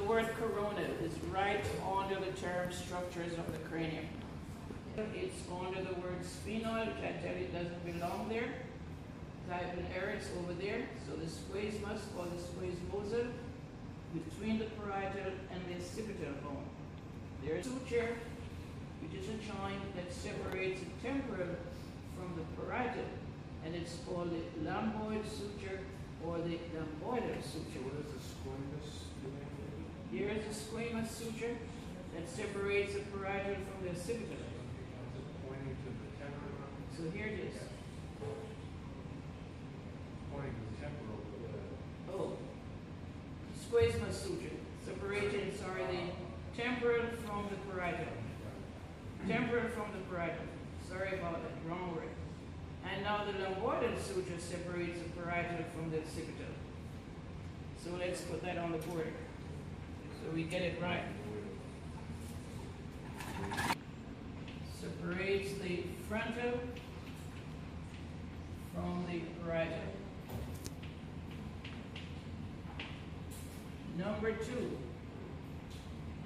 word corona is right under the term structures of the cranium. It's under the word sphenoid, which I tell you doesn't belong there. I have an erects over there, so the squamous or the squamosal between the parietal and the occipital bone. There's a suture, which is a joint that separates the temporal from the parietal, and it's called the lambdoid suture or the lambdoidal suture. What is the squamous doing? Here is a squamous suture that separates the parietal from the occipital. Is it pointing to the temporal? So here it is. Pointing to the temporal. Oh, squamous suture, separating, the temporal from the parietal. Temporal from the parietal. Sorry about that, wrong word. And now the lambdoidal suture separates the parietal from the occipital. So let's put that on the board so we get it right. Separates the frontal from the parietal. Number 2,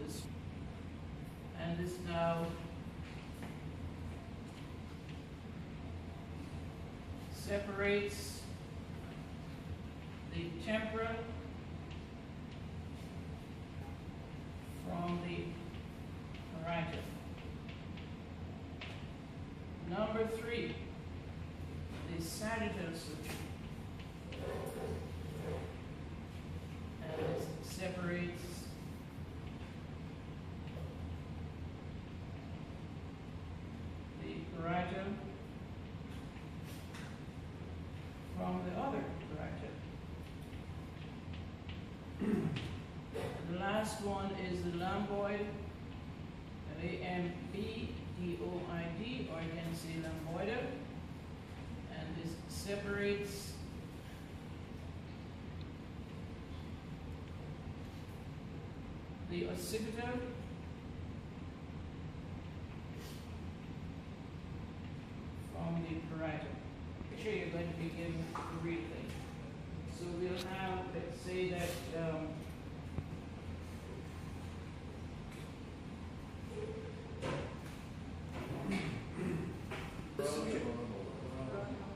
this, and this now separates the temporal from the parietal. Number 3, the sagittal suture. And it separates the parietal from the other parietal. The last one is the lambdoid, Lambdoid, or you can say lambdoidal, and this separates the occipital from the parietal. Picture you're going to be getting the real thing. So we'll have, let's say that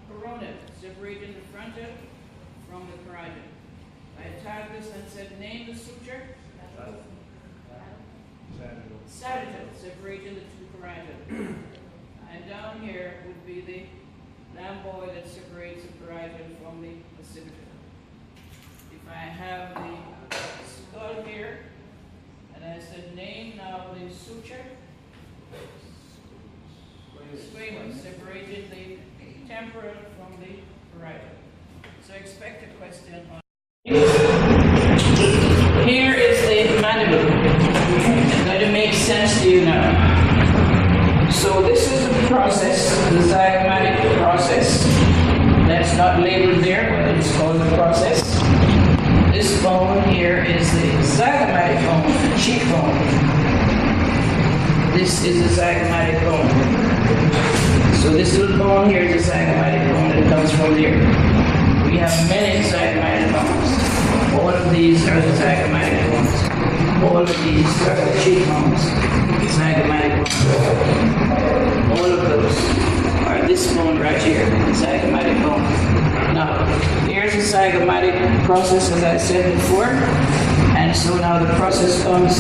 corona, separating the frontal from the parietal. I tagged this and said, name the suture. Sagittal, separating the two parietal. And down here would be the lambdoid that separates the parietal from the occipital. If I have the skull here, and I said name now the suture, squamous, separating the temporal from the parietal. So expect a question on. Here is the mandible. It's going to make sense to you now. So this is the process, the zygomatic process. That's not labeled there, but it's called the process. This bone here is the zygomatic bone, the cheekbone. This is the zygomatic bone. So this little bone here is the zygomatic bone that comes from there. We have many zygomatic bones. All of these are the zygomatic bones. All of these are the cheekbones, zygomatic bones. All of those are this bone right here, the zygomatic bone. Now, here's the zygomatic process, as I said before. And so now the process comes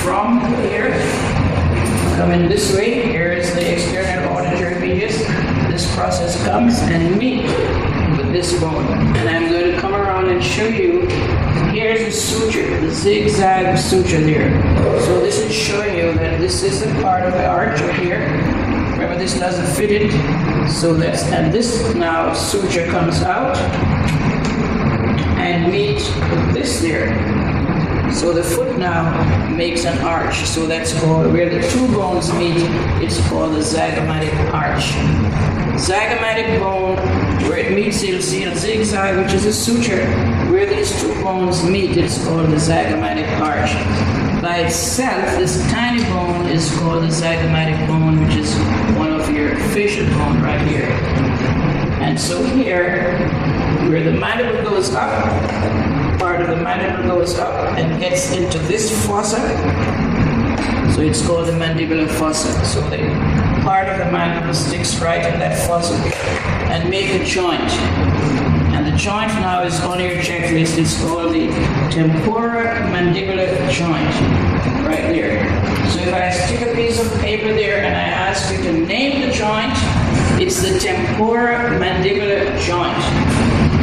from here, coming this way. Here is the external auditory medius. This process comes and meets with this bone. And I'm going to come around and show you. Here's the suture, the zigzag suture there. So this is showing you that this is the part of the arch right here. Remember, this doesn't fit it. So that's, and this now suture comes out and meets with this there. So the foot now makes an arch. So that's called, where the two bones meet, it's called the zygomatic arch. Zygomatic bone, where it meets, you'll see a zigzag, which is a suture. Where these two bones meet, it's called the zygomatic arch. By itself, this tiny bone is called the zygomatic bone, which is one of your facial bone right here. And so here, where the mandible goes up, part of the mandible goes up and gets into this fossa. So it's called the mandibular fossa. So the part of the mandible sticks right in that fossa and make a joint. And the joint now is on your checklist. It's called the temporal mandibular joint, right there. So if I stick a piece of paper there and I ask you to name the joint, it's the temporal mandibular joint.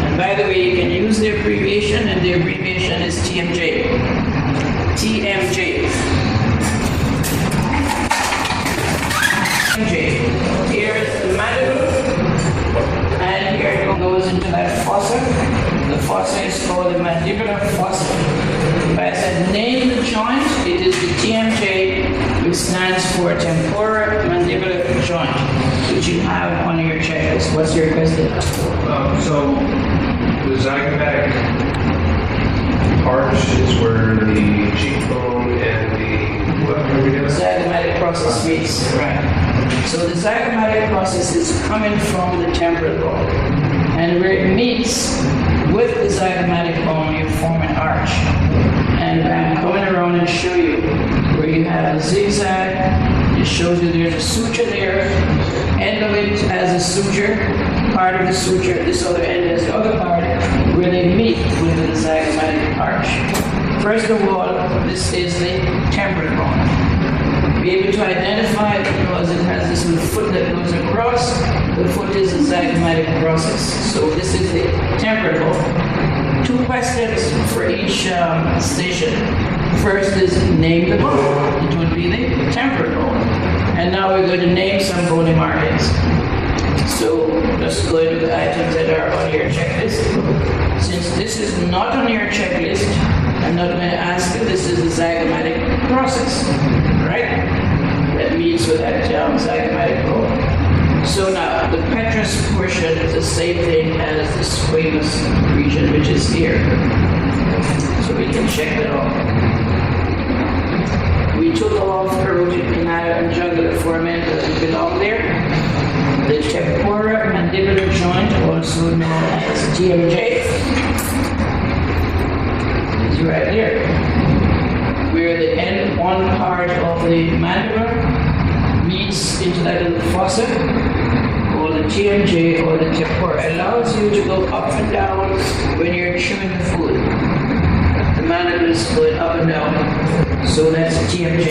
And by the way, you can use the abbreviation, and the abbreviation is TMJ. TMJ. Here is the mandible, and here it goes into that fossa. The fossa is called the mandibular fossa. If I said name the joint, it is the TMJ, which stands for temporal mandibular joint, which you have on your checklist. What's your question? So the zygomatic arch is where the cheekbone and the what are we doing? Zygomatic process meets, right. So the zygomatic process is coming from the temporal bone. And where it meets with the zygomatic bone, you form an arch. And I'm coming around and show you where you have a zigzag. It shows you there's a suture there. End of it has a suture, part of the suture, this other end has the other part, where they meet with the zygomatic arch. First of all, this is the temporal bone. Be able to identify it because it has this little foot that goes across. The foot is the zygomatic process. So this is the temporal bone. 2 questions for each station. First is name the bone. It would be the temporal bone. And now we're going to name some bony markings. So let's go into the items that are on your checklist. Since this is not on your checklist, I'm not going to ask you. This is the zygomatic process, right? That means with that zygomatic bone. So now the petrous portion is the same thing as the squamous region, which is here. So we can check that off. We took off carotid canal and jugular foramen because it belong there. The temporal mandibular joint, also known as TMJ, is right there. Where the end one part of the mandible meets into that little fossa, or the TMJ or the temporal, allows you to go up and down when you're chewing the food. The mandible is going up and down, so that's TMJ,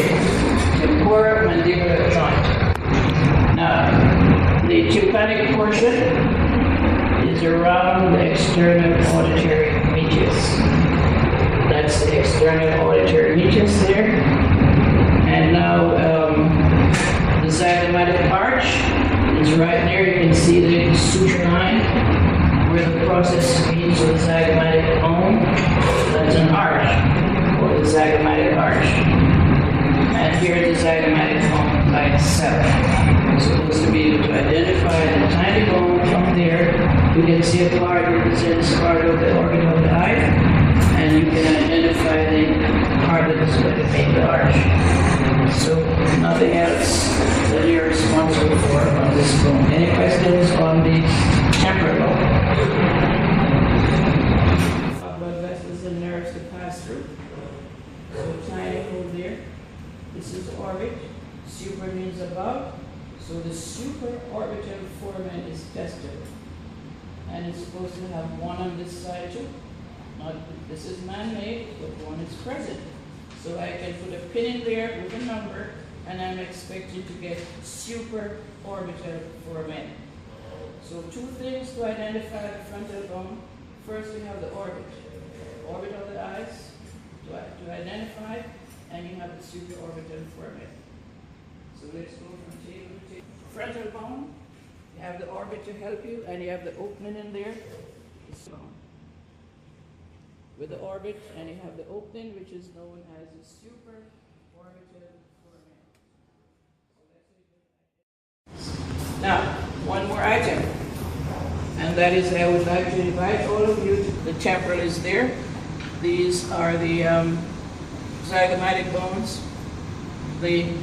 temporal mandibular joint. Now, the tympanic portion is around the external auditory meatus. That's the external auditory meatus there. And now the zygomatic arch is right there. You can see the suture line where the process meets with the zygomatic bone. That's an arch, or the zygomatic arch. And here the zygomatic bone by itself. It's supposed to be able to identify the tiny bone from there. You can see a part that represents part of the organ of the eye, and you can identify the part that is going to make the arch. So nothing else that you're responsible for on this bone. Any questions on the temporal bone? Blood vessels and nerves to pass through. So tiny hole there. This is orbit. Super means above. So the supraorbital foramen is tested. And it's supposed to have one on this side too. Not, this is man-made, but one is present. So I can put a pin in there with a number, and I'm expecting to get supraorbital foramen. So 2 things to identify the frontal bone. First, we have the orbit of the eyes to identify, and you have the supraorbital foramen. So let's go from table to table. Frontal bone, you have the orbit to help you, and you have the opening in there. With the orbit, and you have the opening, which is known as the supraorbital foramen. So now, one more item, and that is I would like to invite all of you to, the temporal is there. These are the zygomatic bones, the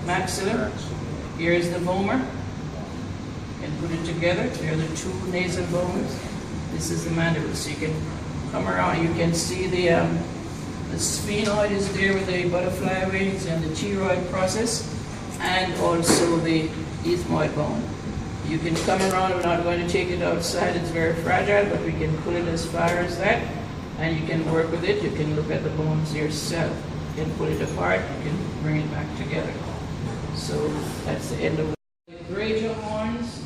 maxilla. Here is the vomer, and put it together. There are the 2 nasal bones. This is the mandible, so you can come around, you can see the sphenoid is there with the butterfly wings and the thyroid process, and also the ethmoid bone. You can come around, we're not going to take it outside, it's very fragile, but we can pull it as far as that, and you can work with it, you can look at the bones yourself. You can pull it apart, you can bring it back together. So that's the end of the greater horns,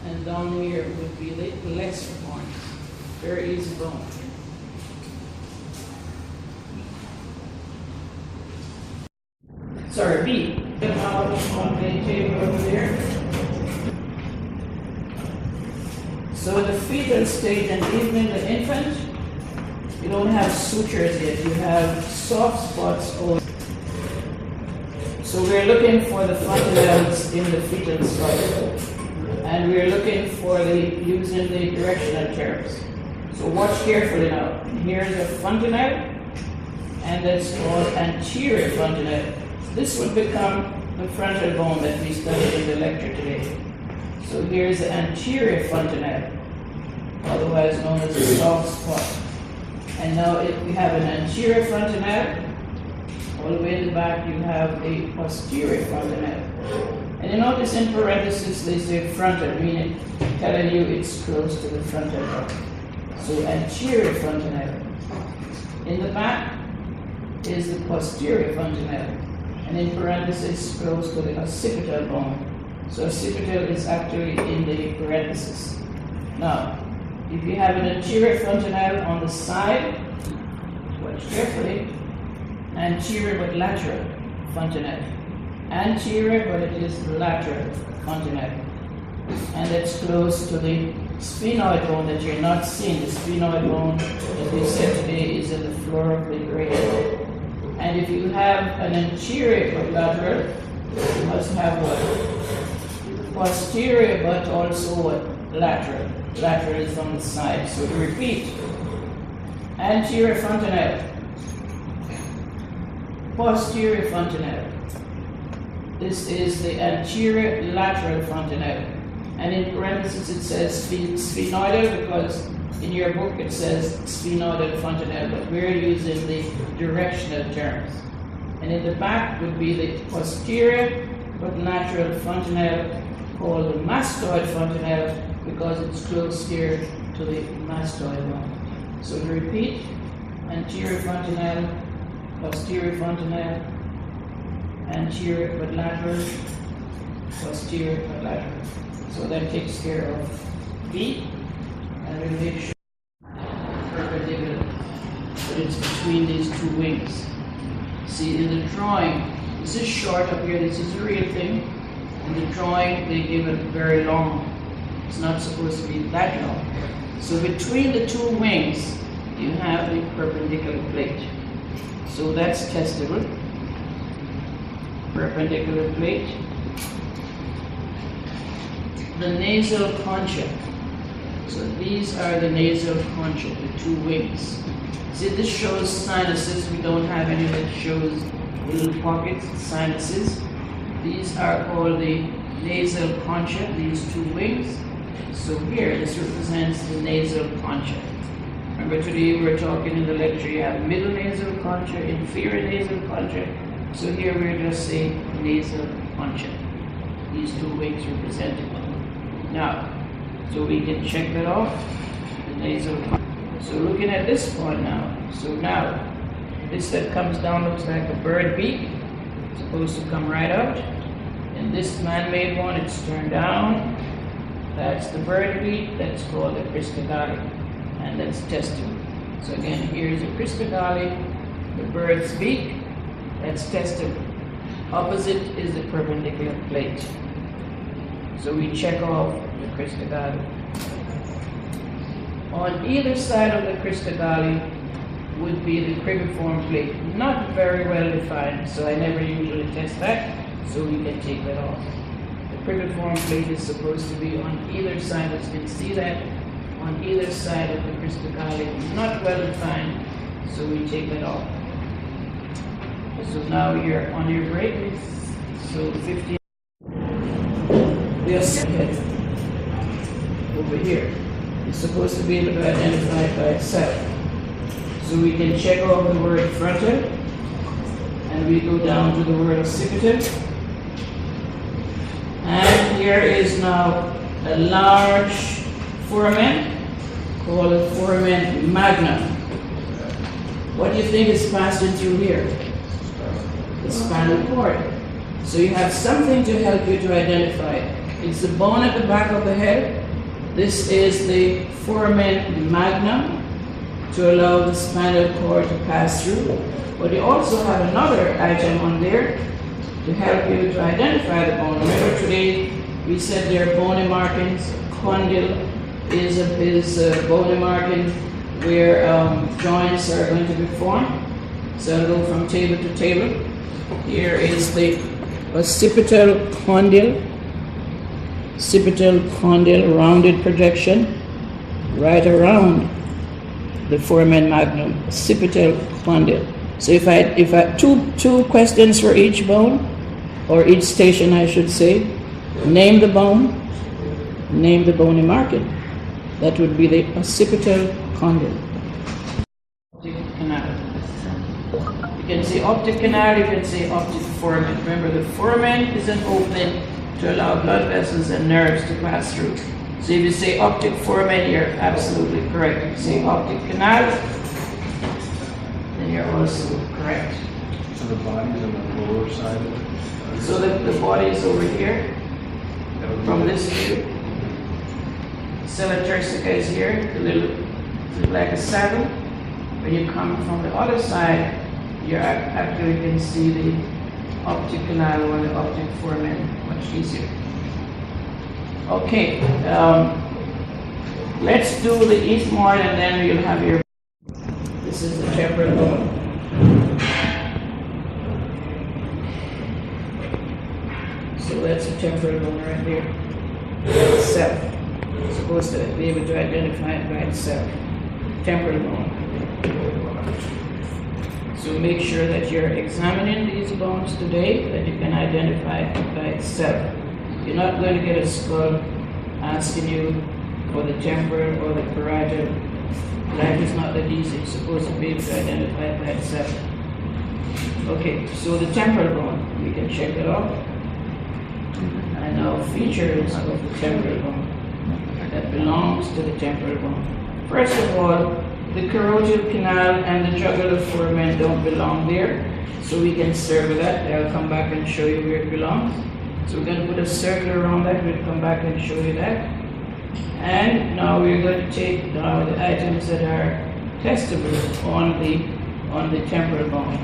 and down here would be the lesser horns. Very easy bone. Sorry, B. Get out on the table over there. So the fetal stage, and even in the infant, you don't have sutures yet. You have soft spots over. So we're looking for the fontanelles in the fetal stage, and we're looking for using the directional terms. So watch carefully now. Here's a fontanelle, and that's called anterior fontanelle. This would become the frontal bone that we studied in the lecture today. So here's the anterior fontanelle, otherwise known as a soft spot. And now if we have an anterior fontanelle, all the way in the back you have a posterior fontanelle. And you notice in parentheses they say frontal, meaning telling you it's close to the frontal bone. So anterior fontanelle. In the back is the posterior fontanelle. And in parentheses close to the occipital bone. So occipital is actually in the parentheses. Now, if you have an anterior fontanelle on the side, watch carefully, anterior but lateral fontanelle. Anterior, but it is lateral fontanelle. And it's close to the sphenoid bone that you're not seeing. The sphenoid bone, as we said today, is in the floor of the brain. And if you have an anterior but lateral, you must have what? Posterior but also what? Lateral. Lateral is on the side. So to repeat, anterior fontanelle, posterior fontanelle. This is the anterior lateral fontanelle. And in parentheses it says sphenoidal because in your book it says sphenoidal fontanelle, but we're using the directional terms. And in the back would be the posterior but lateral fontanelle called the mastoid fontanelle because it's close here to the mastoid bone. So to repeat, anterior fontanelle, posterior fontanelle, anterior but lateral, posterior but lateral. So that takes care of B, and we'll make sure perpendicular, but it's between these two wings. See, in the drawing, this is short up here, this is a real thing. In the drawing, they give it very long. It's not supposed to be that long. So between the two wings, you have the perpendicular plate. So that's testable. Perpendicular plate. The nasal concha. So these are the nasal concha, the two wings. See, this shows sinuses. We don't have any that shows little pockets, sinuses. These are called the nasal concha, these two wings. So here, this represents the nasal concha. Remember today we were talking in the lecture, you have middle nasal concha, inferior nasal concha. So here we're just saying nasal concha. These two wings represented. Now, so we can check that off, the nasal concha. So looking at this one now, so now, this that comes down looks like a bird beak. It's supposed to come right out. And this man-made one, it's turned down. That's the bird beak, that's called the cristagalli, and that's testable. So again, here's a cristagalli, the bird's beak, that's testable. Opposite is the perpendicular plate. So we check off the cristagalli. On either side of the cristagalli would be the cribriform plate. Not very well defined, so I never usually test that, so we can take that off. The cribriform plate is supposed to be on either side, as you can see that, on either side of the cristagalli. Not well defined, so we take that off. So now you're on your break, so 15. The occipital over here is supposed to be able to identify it by itself. So we can check out the word frontal, and we go down to the word occipital. And here is now a large foramen called foramen magnum. What do you think is passing through here? The spinal cord. So you have something to help you to identify it. It's the bone at the back of the head. This is the foramen magnum to allow the spinal cord to pass through. But you also have another item on there to help you to identify the bone. Remember today we said there are bony markings. Condyle is a bony marking where joints are going to be formed. So I'll go from table to table. Here is the occipital condyle. Occipital condyle rounded projection right around the foramen magnum. Occipital condyle. So if I two questions for each bone, or each station I should say, name the bone, name the bony marking. That would be the occipital condyle. Optic canal. You can say optic canal, you can say optic foramen. Remember, the foramen is an opening to allow blood vessels and nerves to pass through. So if you say optic foramen, you're absolutely correct. If you say optic canal, then you're also correct. So the body's on the lower side of it? So the body is over here, from this view. Sella turcica is here, a little like a saddle. When you come from the other side, you actually can see the optic canal or the optic foramen much easier. Okay, let's do the ethmoid and then you'll have your. This is the temporal bone. So that's the temporal bone right here. Itself. It's supposed to be able to identify it by itself. Temporal bone. So make sure that you're examining these bones today, that you can identify it by itself. You're not going to get a skull asking you for the temporal or the parietal. Life is not that easy. It's supposed to be able to identify it by itself. Okay, so the temporal bone, we can check it off. And now features of the temporal bone that belongs to the temporal bone. First of all, the carotid canal and the jugular foramen don't belong there, so we can circle that. I'll come back and show you where it belongs. So we're going to put a circle around that. We'll come back and show you that. And now we're going to take now the items that are testable on the temporal bone.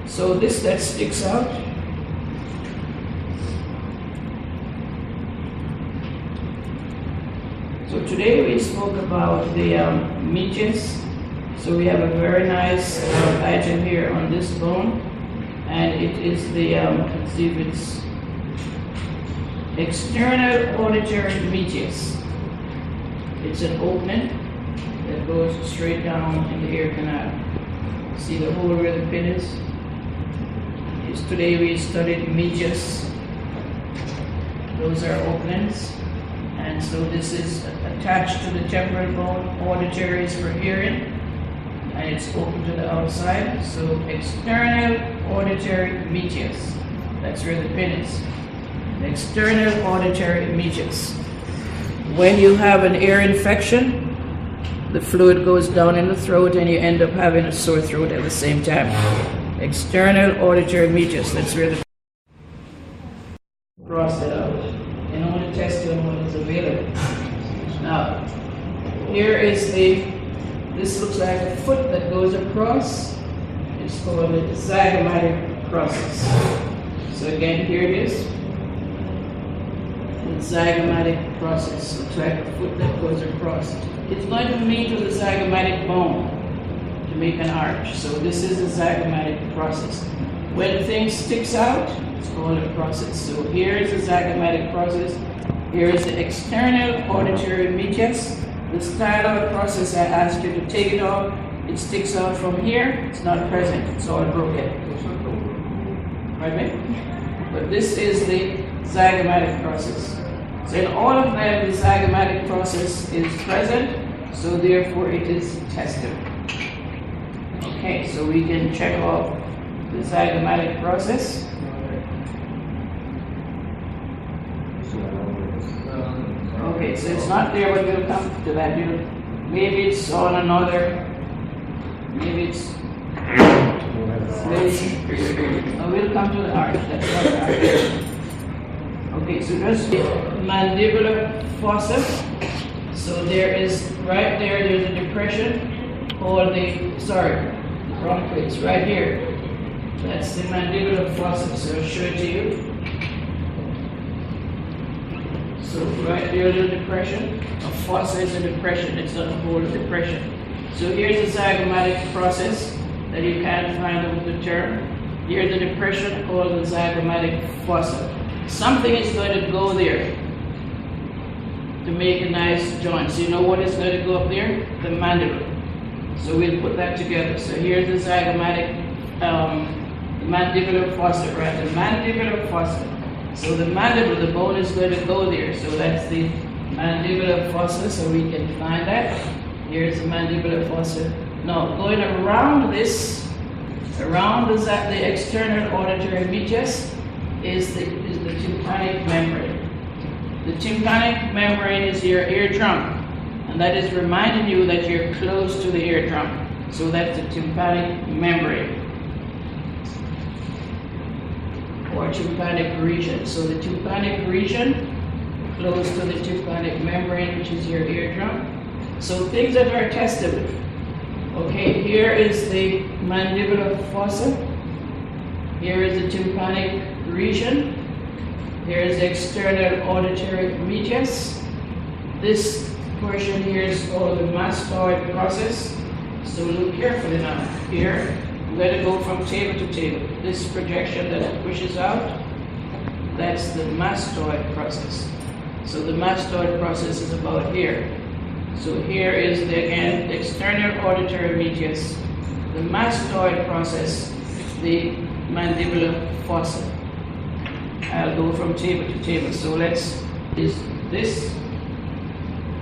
So this that sticks out. So today we spoke about the meatus. So we have a very nice item here on this bone, and it is the, let's see if it's external auditory meatus. It's an opening that goes straight down in the ear canal. See the hole where the pin is? Today we studied meatus. Those are openings. And so this is attached to the temporal bone, auditory is for hearing, and it's open to the outside. So external auditory meatus. That's where the pin is. The external auditory meatus. When you have an ear infection, the fluid goes down in the throat and you end up having a sore throat at the same time. External auditory meatus, that's where the cross it out. And only test you on what is available. Now, here is this looks like a foot that goes across. It's called the zygomatic process. So again, here it is. The zygomatic process looks like a foot that goes across. It's going to meet with the zygomatic bone to make an arch. So this is a zygomatic process. When things sticks out, it's called a process. So here is the zygomatic process. Here is the external auditory meatus. The style of the process, I asked you to take it off. It sticks out from here. It's not present. It's all broken. Right, mate? But this is the zygomatic process. So in all of them, the zygomatic process is present, so therefore it is tested. Okay, so we can check off the zygomatic process. Okay, so it's not there, but we'll come to that. Maybe it's on another, maybe it's, we'll come to the arch, that's not the arch. Okay, so just mandibular fossa. So there is, right there, there's a depression called wrong place, right here. That's the mandibular fossa, so I'll show it to you. So right there, there's a depression. A fossa is a depression, it's not a whole depression. So here's the zygomatic process that you can't find out with the term. Here's the depression called the zygomatic fossa. Something is going to go there to make a nice joint. So you know what is going to go up there? The mandible. So we'll put that together. So here's the zygomatic mandibular fossa, right? The mandibular fossa. So the mandible, the bone is going to go there. So that's the mandibular fossa, so we can find that. Here's the mandibular fossa. Now, going around this, around the external auditory meatus is the tympanic membrane. The tympanic membrane is your eardrum, and that is reminding you that you're close to the eardrum. So that's the tympanic membrane, or tympanic region. So the tympanic region, close to the tympanic membrane, which is your eardrum. So things that are testable. Okay, here is the mandibular fossa. Here is the tympanic region. Here is the external auditory meatus. This portion here is called the mastoid process. So look carefully now. Here, I'm going to go from table to table. This projection that pushes out, that's the mastoid process. So the mastoid process is about here. So here is again the external auditory meatus, the mastoid process, the mandibular fossa. I'll go from table to table. So this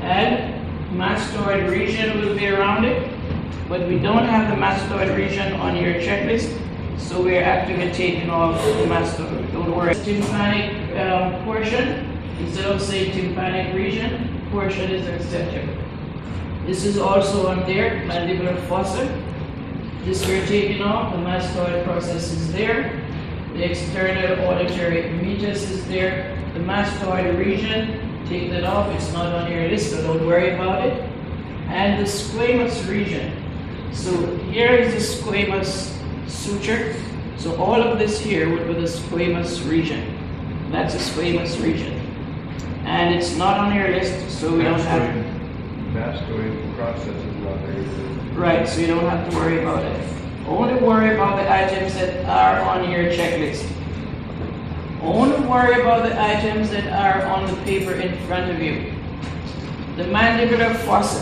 and mastoid region will be around it, but we don't have the mastoid region on your checklist, so we're actually taking off the mastoid. Don't worry. Tympanic portion, instead of saying tympanic region, portion is acceptable. This is also on there, mandibular fossa. This we're taking off, the mastoid process is there. The external auditory meatus is there. The mastoid region, take that off, it's not on your list, so don't worry about it. And the squamous region. So here is the squamous suture. So all of this here would be the squamous region. That's a squamous region. And it's not on your list, so we don't have it. Mastoid process is not there either. Right, so you don't have to worry about it. Only worry about the items that are on your checklist. Only worry about the items that are on the paper in front of you. The mandibular fossa.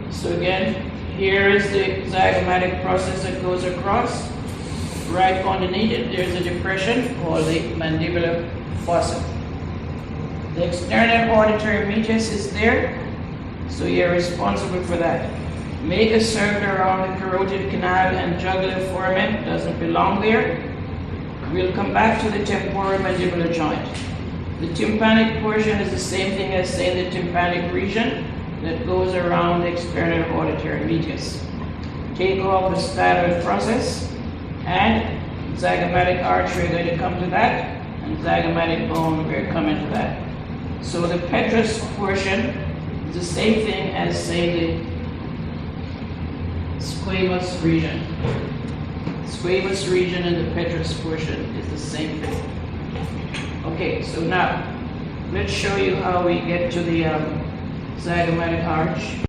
So again, here is the zygomatic process that goes across. Right underneath it, there's a depression called the mandibular fossa. The external auditory meatus is there, so you're responsible for that. Make a circle around the carotid canal and jugular foramen, doesn't belong there. We'll come back to the temporal mandibular joint. The tympanic portion is the same thing as saying the tympanic region that goes around the external auditory meatus. Take off the styloid process, and zygomatic arch, we're going to come to that, and zygomatic bone, we're coming to that. So the petrous portion is the same thing as, say, the squamous region. Squamous region and the petrous portion is the same thing. Okay, so now let's show you how we get to the zygomatic arch.